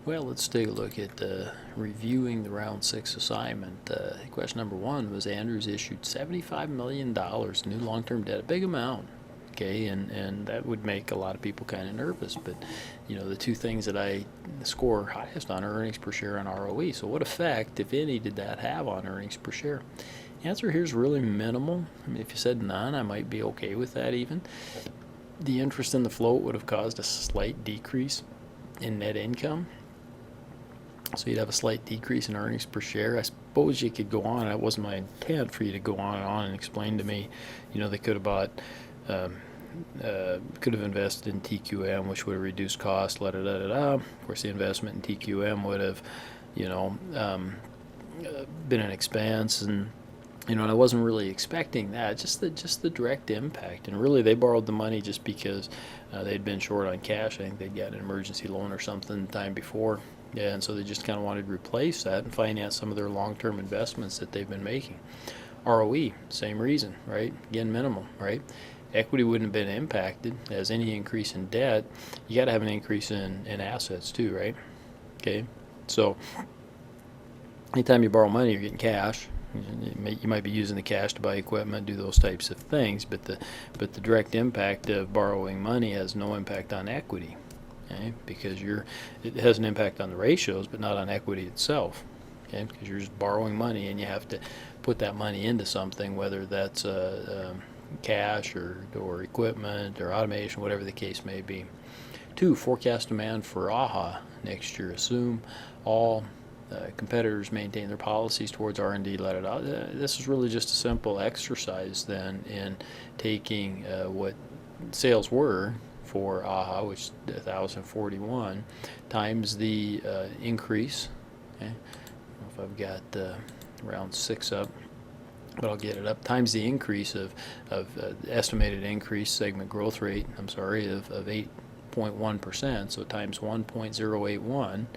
Well, let's take a look at reviewing the round 6 assignment. Question number 1 was Andrews issued $75 million new long-term debt, a big amount. Okay, and that would make a lot of people kind of nervous. But, the two things that I score highest on are earnings per share and ROE. So what effect, if any, did that have on earnings per share? Answer here is really minimal. I mean, if you said none, I might be okay with that even. The interest in the float would have caused a slight decrease in net income. So you'd have a slight decrease in earnings per share. I suppose you could go on. That wasn't my intent for you to go on and explain to me. They could have bought, could have invested in TQM, which would have reduced costs. Of course, the investment in TQM would have, been an expense, and I wasn't really expecting that. Just the direct impact, and really they borrowed the money just because they'd been short on cash. I think they'd got an emergency loan or something the time before. Yeah, and so they just kind of wanted to replace that and finance some of their long-term investments that they've been making. ROE, same reason, right? Again, minimal, right? Equity wouldn't have been impacted as any increase in debt. You got to have an increase in assets too, right? Okay, so anytime you borrow money, you're getting cash. You might be using the cash to buy equipment, do those types of things, but the direct impact of borrowing money has no impact on equity. Okay, because it has an impact on the ratios, but not on equity itself. Okay, because you're just borrowing money, and you have to put that money into something, whether that's cash or equipment or automation, whatever the case may be. 2, forecast demand for AHA next year. Assume all competitors maintain their policies towards R&D. This is really just a simple exercise then in taking what sales were for AHA, which is 1,041, times the increase. Okay, I don't know if I've got round 6 up, but I'll get it up. Times the increase of estimated increase segment growth rate. of 8.1%. So times 1.081,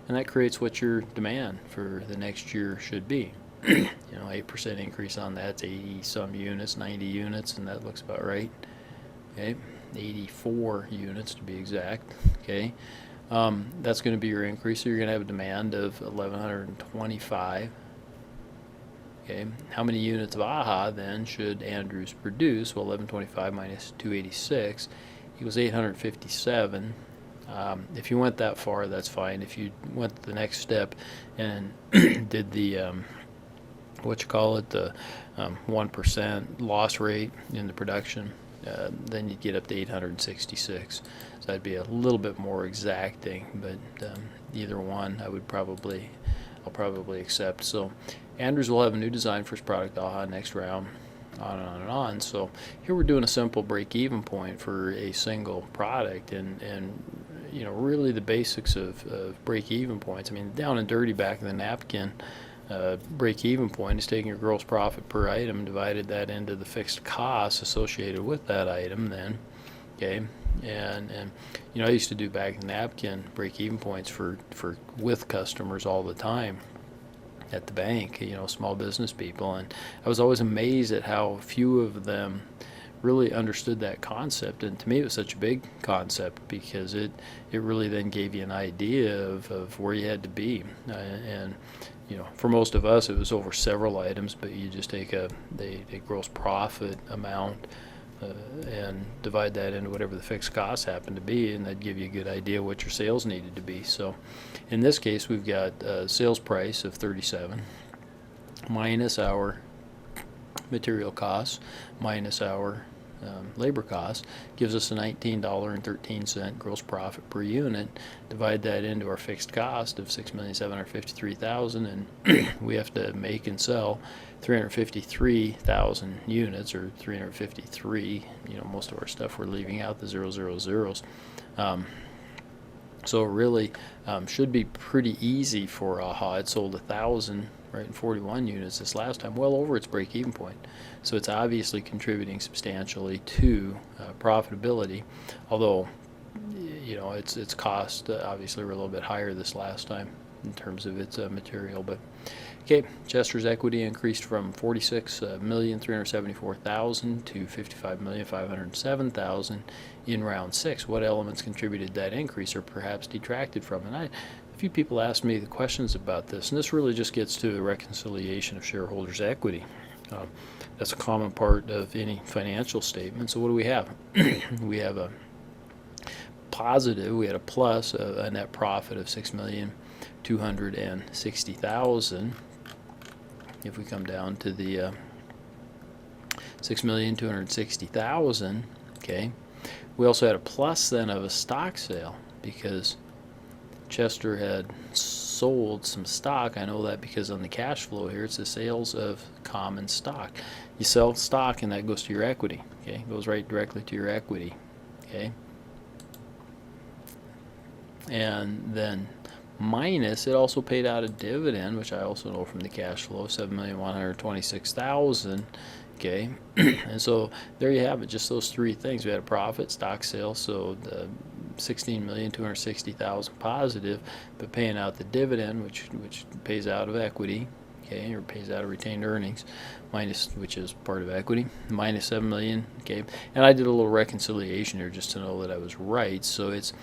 and that creates what your demand for the next year should be. 8% increase on that's 80 some units, 90 units, and that looks about right. Okay. 84 units to be exact. Okay, that's going to be your increase. So you're going to have a demand of 1,125. Okay, how many units of AHA then should Andrews produce? Well, 1125 minus 286 equals 857. If you went that far, that's fine. If you went the next step and did the the 1% loss rate in the production, then you'd get up to 866. So that'd be a little bit more exacting, but either one I'll probably accept. So Andrews will have a new design for his product AHA next round, on and on and on. So here we're doing a simple break-even point for a single product, and really the basics of break-even points. I mean, down and dirty back in the napkin, break-even point is taking your gross profit per item, divided that into the fixed costs associated with that item then. Okay, and I used to do back in the napkin break-even points for with customers all the time at the bank, small business people, and I was always amazed at how few of them really understood that concept. And to me, it was such a big concept because it really then gave you an idea of where you had to be. And for most of us, it was over several items, but you just take a gross profit amount and divide that into whatever the fixed costs happen to be, and that'd give you a good idea what your sales needed to be. So in this case, we've got a sales price of 37 minus our material costs minus our labor costs, gives us a $19.13 gross profit per unit. Divide that into our fixed cost of $6,753,000, and we have to make and sell 353,000 units, or 353. Most of our stuff we're leaving out the 000s. So really should be pretty easy for AHA. It sold 1,000, right, and 41 units this last time, well over its break-even point. So it's obviously contributing substantially to profitability, although its cost obviously were a little bit higher this last time in terms of its material. But okay, Chester's equity increased from $46,374,000 to $55,507,000 in round 6. What elements contributed that increase, or perhaps detracted from it? A few people asked me the questions about this, and this really just gets to the reconciliation of shareholders' equity. That's a common part of any financial statement. So what do we have? We have a positive, we had a plus, a net profit of $6,260,000. If we come down to the $6,260,000, okay, we also had a plus then of a stock sale because Chester had sold some stock. I know that because on the cash flow here, it's the sales of common stock. You sell stock and that goes to your equity, okay? It goes right directly to your equity, okay? And then minus, it also paid out a dividend, which I also know from the cash flow, $7,126,000, okay? And so there you have it, just those three things. We had a profit, stock sale, so the $16,260,000 positive, but paying out the dividend, which pays out of equity, okay, or pays out of retained earnings, minus, which is part of equity, minus $7 million, okay. And I did a little reconciliation here just to know that I was right. So it's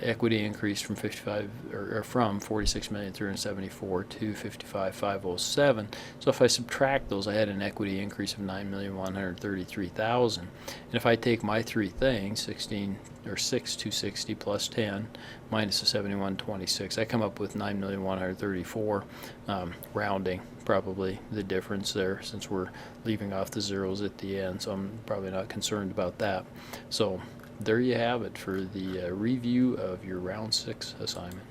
equity increased from from 46,374,000 to 55,507. So if I subtract those, I had an equity increase of 9,133,000. And if I take my three things, 6,260 plus 10 minus the 7,126, I come up with 9,134,000, rounding probably the difference there since we're leaving off the zeros at the end. So I'm probably not concerned about that. So there you have it for the review of your round 6 assignment.